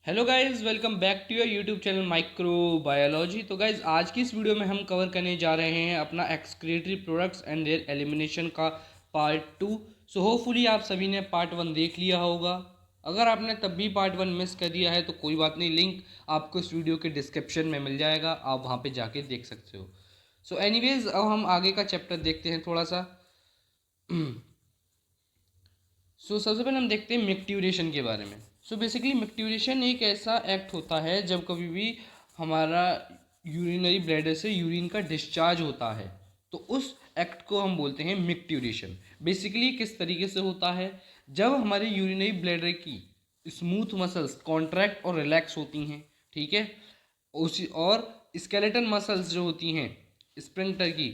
Hello guys, welcome back to your YouTube channel microbiology. तो guys, आज की इस वीडियो में हम कवर करने जा रहे हैं अपना excretory products and there elimination का पार्ट 2। सो होपफुली आप सभी ने पार्ट 1 देख लिया होगा। अगर आपने तब भी पार्ट 1 मिस कर दिया है तो कोई बात नहीं, लिंक आपको इस वीडियो के डिस्क्रिप्शन में मिल जाएगा, आप वहाँ पर जाके देख सकते हो। सो एनीवेज, अब हम आगे का चैप्टर देखते हैं थोड़ा सा। सबसे पहले हम देखते हैं मिक्ट्यूरेशन के बारे में। बेसिकली मिक्ट्यूरेशन एक ऐसा एक्ट होता है जब कभी भी हमारा यूरिनरी ब्लैडर से यूरिन का डिस्चार्ज होता है, तो उस एक्ट को हम बोलते हैं मिक्ट्यूरेशन। बेसिकली किस तरीके से होता है, जब हमारे यूरिनरी ब्लैडर की स्मूथ मसल्स कॉन्ट्रैक्ट और रिलैक्स होती हैं, ठीक है, उसी और स्केलेटन मसल्स जो होती हैं स्प्रिंक्टर की,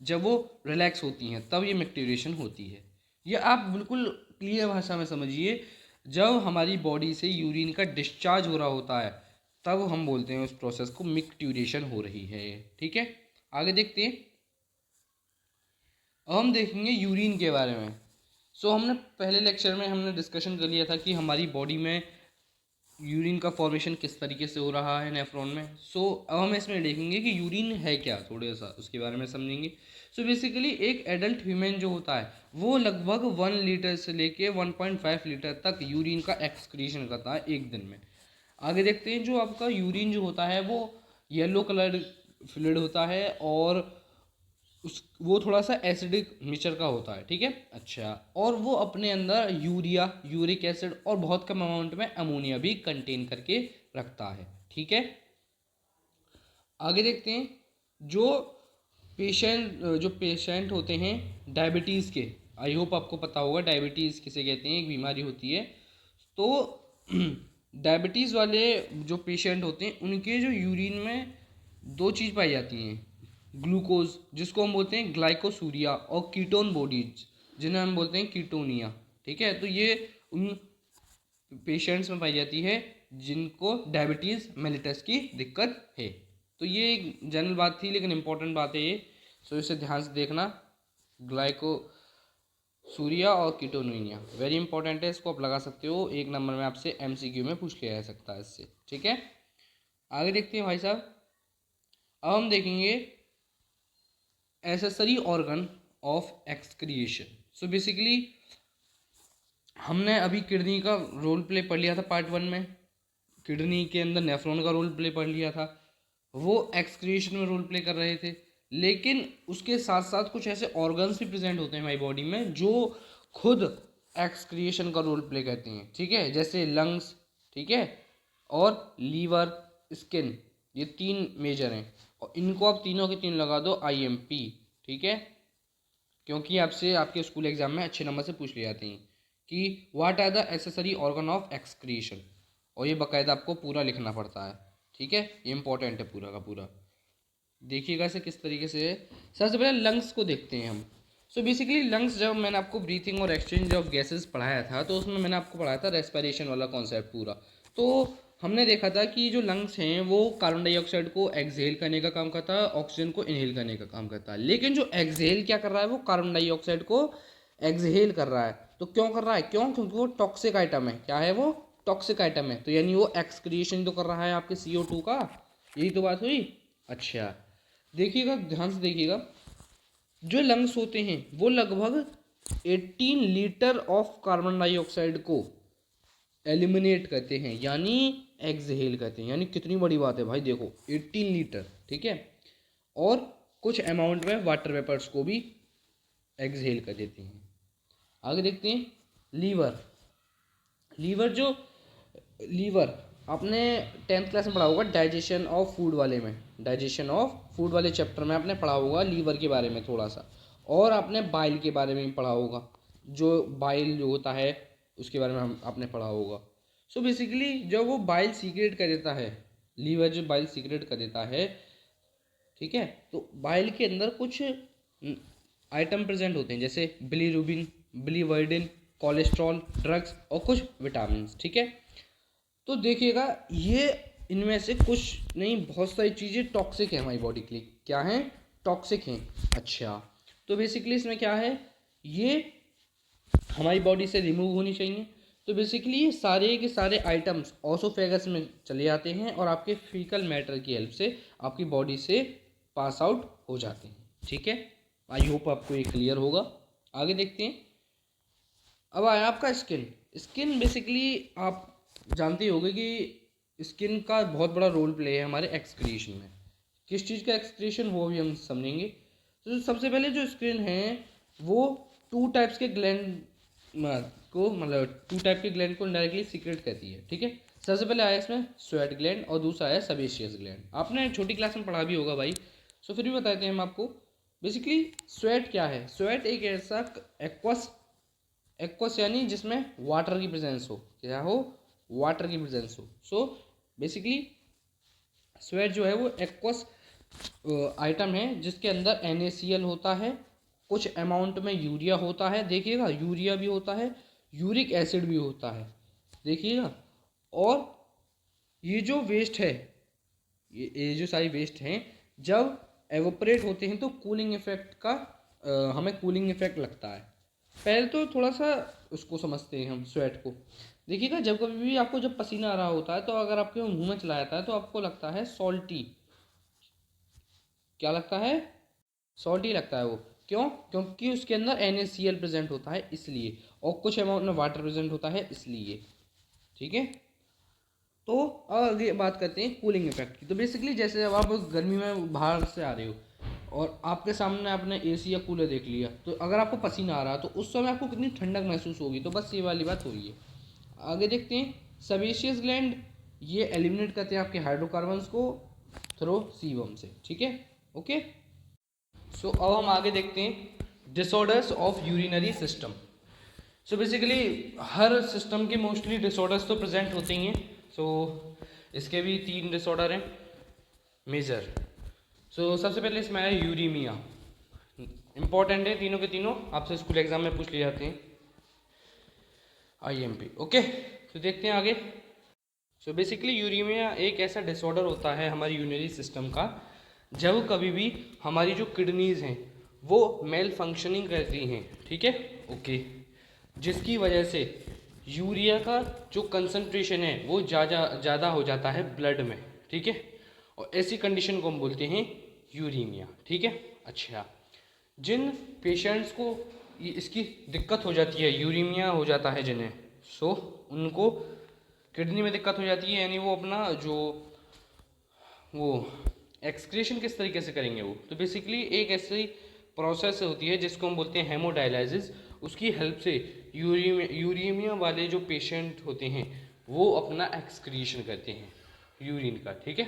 जब वो रिलैक्स होती हैं तब ये मिक्ट्यूरेशन होती है। ये आप बिल्कुल क्लियर भाषा में समझिए, जब हमारी बॉडी से यूरिन का डिस्चार्ज हो रहा होता है तब हम बोलते हैं उस प्रोसेस को मिक्ट्यूरेशन हो रही है। ठीक है, आगे देखते हैं। अब हम देखेंगे यूरिन के बारे में। हमने पहले लेक्चर में हमने डिस्कशन कर लिया था कि हमारी बॉडी में यूरिन का फॉर्मेशन किस तरीके से हो रहा है नेफ्रॉन में। अब हम इसमें देखेंगे कि यूरिन है क्या, थोड़ा सा उसके बारे में समझेंगे। बेसिकली एक एडल्ट ह्यूमन जो होता है वो लगभग 1 लीटर से लेके 1.5 लीटर तक यूरिन का एक्सक्रीशन करता है एक दिन में। आगे देखते हैं। जो आपका यूरिन जो होता है वो येलो कलर फ्लूइड होता है और वो थोड़ा सा एसिडिक नेचर का होता है। ठीक है, अच्छा, और वो अपने अंदर यूरिया, यूरिक एसिड और बहुत कम अमाउंट में अमोनिया भी कंटेन करके रखता है। ठीक है, आगे देखते हैं। जो पेशेंट होते हैं डायबिटीज़ के, आई होप आपको पता होगा डायबिटीज़ किसे कहते हैं, एक बीमारी होती है। तो डायबिटीज़ वाले जो पेशेंट होते हैं उनके जो यूरिन में दो चीज़ पाई जाती हैं, ग्लूकोज जिसको हम बोलते हैं ग्लाइकोसूरिया, और कीटोन बॉडीज जिन्हें हम बोलते हैं कीटोनिया। ठीक है, तो ये उन पेशेंट्स में पाई जाती है जिनको डायबिटीज़ मेलिटस की दिक्कत है। तो ये एक जनरल बात थी, लेकिन इंपॉर्टेंट बात है ये, इसे ध्यान से देखना। ग्लाइकोसूरिया और कीटोनिया वेरी इंपॉर्टेंट है, इसको आप लगा सकते हो, एक नंबर में आपसे एमसीक्यू में पूछ लिया जा सकता है इससे। ठीक है, आगे देखते हैं भाई साहब। अब हम देखेंगे accessory organ of excretion. Basically हमने अभी किडनी का रोल प्ले पढ़ लिया था पार्ट 1 में, किडनी के अंदर नेफ्रॉन का रोल प्ले पढ़ लिया था, वो एक्सक्रिएशन में रोल प्ले कर रहे थे। लेकिन उसके साथ साथ कुछ ऐसे ऑर्गन्स भी प्रेजेंट होते हैं हमारी बॉडी में जो खुद एक्सक्रिएशन का रोल प्ले करते हैं। ठीक है, जैसे लंग्स, ठीक है, और लीवर, स्किन, ये 3 मेजर हैं, और इनको आप तीनों के तीन लगा दो IMP। ठीक है, क्योंकि आपसे आपके स्कूल एग्जाम में अच्छे नंबर से पूछ ले जाते हैं कि what are the accessory organ of excretion, और ये बाकायदा आपको पूरा लिखना पड़ता है। ठीक है, ये इंपॉर्टेंट है पूरा का पूरा। देखिएगा इसे किस तरीके से है। सबसे पहले लंग्स को देखते हैं हम। बेसिकली लंग्स, जब मैंने आपको ब्रीथिंग और एक्सचेंज ऑफ गैसेस पढ़ाया था तो उसमें मैंने आपको पढ़ाया था रेस्पिरेशन वाला कॉन्सेप्ट पूरा। तो हमने देखा था कि जो लंग्स हैं वो कार्बन डाइऑक्साइड को एक्सहेल करने का काम करता है, ऑक्सीजन को इनहेल करने का काम करता है। लेकिन जो एक्सहेल क्या कर रहा है, वो कार्बन डाइऑक्साइड को एक्सहेल कर रहा है। तो क्यों कर रहा है, क्योंकि वो टॉक्सिक आइटम है। क्या है वो, टॉक्सिक आइटम है, तो यानी वो एक्सक्रिएशन तो कर रहा है आपके CO2 का। यही तो बात हुई। अच्छा, देखिएगा ध्यान से देखिएगा, जो लंग्स होते हैं वो लगभग 18 लीटर ऑफ कार्बन डाइऑक्साइड को एलिमिनेट करते हैं, यानी एक्सहेल करते हैं। यानी कितनी बड़ी बात है भाई, देखो 18 लीटर। ठीक है, और कुछ अमाउंट में वाटर वेपर्स को भी एक्सहेल कर देते हैं। आगे देखते हैं लीवर। लीवर आपने 10th क्लास में पढ़ा होगा डाइजेशन ऑफ फूड वाले में, डाइजेशन ऑफ फूड वाले चैप्टर में आपने पढ़ा होगा लीवर के बारे में थोड़ा सा, और आपने बाइल के बारे में भी पढ़ा होगा, जो बाइल जो होता है उसके बारे में आपने पढ़ा होगा। बेसिकली जब वो बाइल सीक्रेट कर देता है, लीवर जो बाइल सीक्रेट कर देता है, ठीक है, तो बाइल के अंदर कुछ आइटम प्रेजेंट होते हैं, जैसे बिलीरुबिन, बिलीवर्डिन, कोलेस्ट्रॉल, ड्रग्स और कुछ विटामिन। ठीक है, तो देखिएगा ये इनमें से कुछ नहीं, बहुत सारी चीज़ें टॉक्सिक है हमारी बॉडी के लिए। क्या है, टॉक्सिक हैं। अच्छा, तो बेसिकली इसमें क्या है, ये हमारी बॉडी से रिमूव होनी चाहिए। तो बेसिकली ये सारे के सारे आइटम्स ऑसोफेगस में चले जाते हैं और आपके फीकल मैटर की हेल्प से आपकी बॉडी से पास आउट हो जाते हैं। ठीक है, आई होप आपको ये क्लियर होगा। आगे देखते हैं। अब आया आपका स्किन। स्किन बेसिकली आप जानते ही होंगे कि स्किन का बहुत बड़ा रोल प्ले है हमारे एक्सक्रीशन में। किस चीज़ का एक्सक्रीशन वो भी हम समझेंगे। तो सबसे पहले जो स्किन है वो टू टाइप्स के ग्लैंड को मतलब टू टाइप के ग्लैंड को डायरेक्टली सीक्रेट करती है। ठीक है, सबसे पहले आया इसमें स्वेट ग्लैंड और दूसरा आया सेबेशियस ग्लैंड। आपने छोटी क्लास में पढ़ा भी होगा भाई, सो फिर भी बताते हैं हम आपको। बेसिकली स्वेट क्या है? स्वेट एक ऐसा एक्वस यानी जिसमें वाटर की प्रेजेंस हो। क्या हो? वाटर की प्रेजेंस हो। सो बेसिकली स्वेट जो है वो एक्वस आइटम है जिसके अंदर NaCl होता है, कुछ अमाउंट में यूरिया होता है, देखिएगा यूरिया भी होता है, यूरिक एसिड भी होता है, देखिएगा। और ये जो वेस्ट है, ये जो सारी वेस्ट हैं जब एवोपरेट होते हैं तो कूलिंग इफेक्ट का हमें कूलिंग इफेक्ट लगता है। पहले तो थोड़ा सा उसको समझते हैं हम स्वेट को। देखिएगा जब कभी भी आपको जब पसीना आ रहा होता है तो अगर आपके मुंह में चला जाता है तो आपको लगता है सॉल्टी। क्या लगता है? सॉल्टी लगता है वो। क्यों? क्योंकि उसके अंदर NaCl प्रेजेंट होता है इसलिए, और कुछ अमाउंट में वाटर प्रेजेंट होता है इसलिए। ठीक है, तो आगे बात करते हैं कूलिंग इफेक्ट की। तो बेसिकली जैसे जब आप गर्मी में बाहर से आ रहे हो और आपके सामने आपने AC या कूलर देख लिया, तो अगर आपको पसीना आ रहा है तो उस समय आपको कितनी ठंडक महसूस होगी। तो बस ये वाली बात हो रही है। आगे देखते हैं सेबेशियस ग्लैंड। ये एलिमिनेट करते हैं आपके हाइड्रोकार्बन्स को थ्रू सीबम से। ठीक है, ओके। सो अब हम आगे देखते हैं disorders of urinary system. So basically her system के मोस्टली डिसऑर्डर्स तो प्रेजेंट होते ही हैं। सो इसके भी 3 डिसऑर्डर हैं मेजर। सो सबसे पहले इसमें आया यूरीमिया। इंपॉर्टेंट है तीनों के तीनों, आपसे स्कूल एग्जाम में पूछ लिए जाते हैं, IMP। ओके, तो देखते हैं आगे। सो बेसिकली यूरीमिया एक ऐसा डिसऑर्डर होता है हमारी यूरिनरी सिस्टम का जब कभी भी हमारी जो किडनीज हैं वो मेल फंक्शनिंग करती हैं। ठीक है, ओके, जिसकी वजह से यूरिया का जो कंसंट्रेशन है वो ज़्यादा हो जाता है ब्लड में। ठीक है, और ऐसी कंडीशन को हम बोलते हैं यूरीमिया। ठीक है, अच्छा, जिन पेशेंट्स को इसकी दिक्कत हो जाती है, यूरीमिया हो जाता है जिन्हें, सो उनको किडनी में दिक्कत हो जाती है, यानी वो अपना जो वो एक्सक्रीशन किस तरीके से करेंगे वो। तो बेसिकली एक ऐसी प्रोसेस होती है जिसको हम बोलते हैं हेमोडायलिसिस। उसकी हेल्प से यूरीमिया वाले जो पेशेंट होते हैं वो अपना एक्सक्रीशन करते हैं यूरिन का। ठीक है,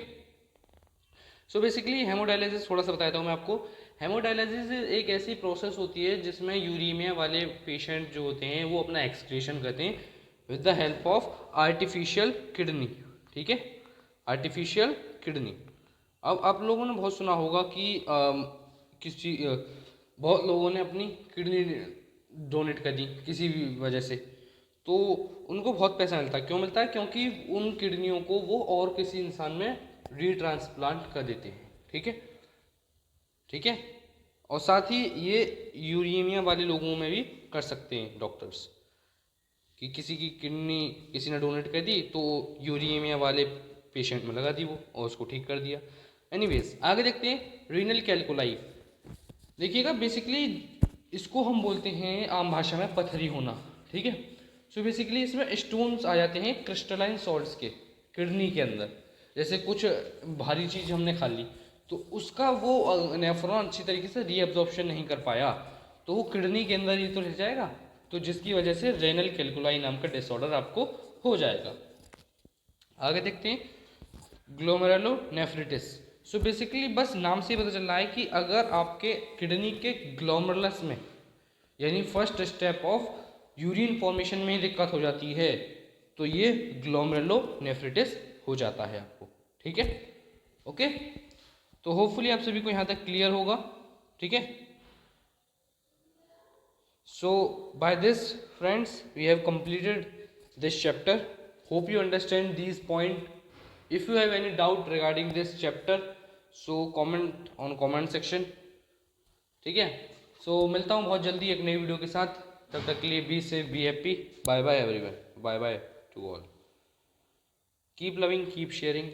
सो बेसिकली हेमोडायलिसिस थोड़ा सा बताता हूँ मैं आपको। हेमोडायलिसिस एक ऐसी प्रोसेस होती है जिसमें यूरीमिया वाले पेशेंट जो होते हैं वो अपना एक्सक्रीशन करते हैं with the help of artificial kidney. ठीक है, आर्टिफिशियल किडनी। अब आप लोगों ने बहुत सुना होगा कि बहुत लोगों ने अपनी किडनी डोनेट कर दी किसी भी वजह से, तो उनको बहुत पैसा मिलता है। क्यों मिलता है? क्योंकि उन किडनियों को वो और किसी इंसान में रीट्रांसप्लांट कर देते हैं। ठीक है, ठीक है, और साथ ही ये यूरेनिया वाले लोगों में भी कर सकते हैं डॉक्टर्स, कि किसी की किडनी किसी ने डोनेट कर दी तो यूरेनिया वाले पेशेंट में लगा दी वो और उसको ठीक कर दिया। एनीवेज आगे देखते हैं रीनल कैलकुलाई। देखिएगा बेसिकली इसको हम बोलते हैं आम भाषा में पथरी होना। ठीक है, सो बेसिकली इसमें स्टोन्स आ जाते हैं क्रिस्टलाइन सॉल्ट्स के किडनी के अंदर। जैसे कुछ भारी चीज़ हमने खा ली तो उसका वो नेफ्रॉन अच्छी तरीके से रीअब्जॉर्प्शन नहीं कर पाया तो वो किडनी के अंदर ही तो रह जाएगा, तो जिसकी वजह से रेनल कैलकुलाई नाम का डिसऑर्डर आपको हो जाएगा। आगे देखते हैं ग्लोमेरुलोनेफ्रिटिस। सो बेसिकली बस नाम से ही पता चल रहा है कि अगर आपके किडनी के ग्लोमेरुलस में यानी first step of urine formation में ही दिक्कत हो जाती है तो ये ग्लोमेरुलोनेफ्रिटिस हो जाता है आपको। ठीक है, ओके, तो होपफुली आप सभी को यहाँ तक क्लियर होगा। ठीक है, so by this friends we have completed this chapter. Hope you understand these point. If you have any doubt regarding this chapter so comment on comment section. ठीक है, so मिलता हूँ बहुत जल्दी एक नई वीडियो के साथ। तब तक के लिए be safe, be happy, bye bye everyone, bye bye to all, keep loving, keep sharing,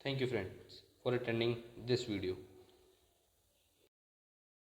thank you friends for attending this video.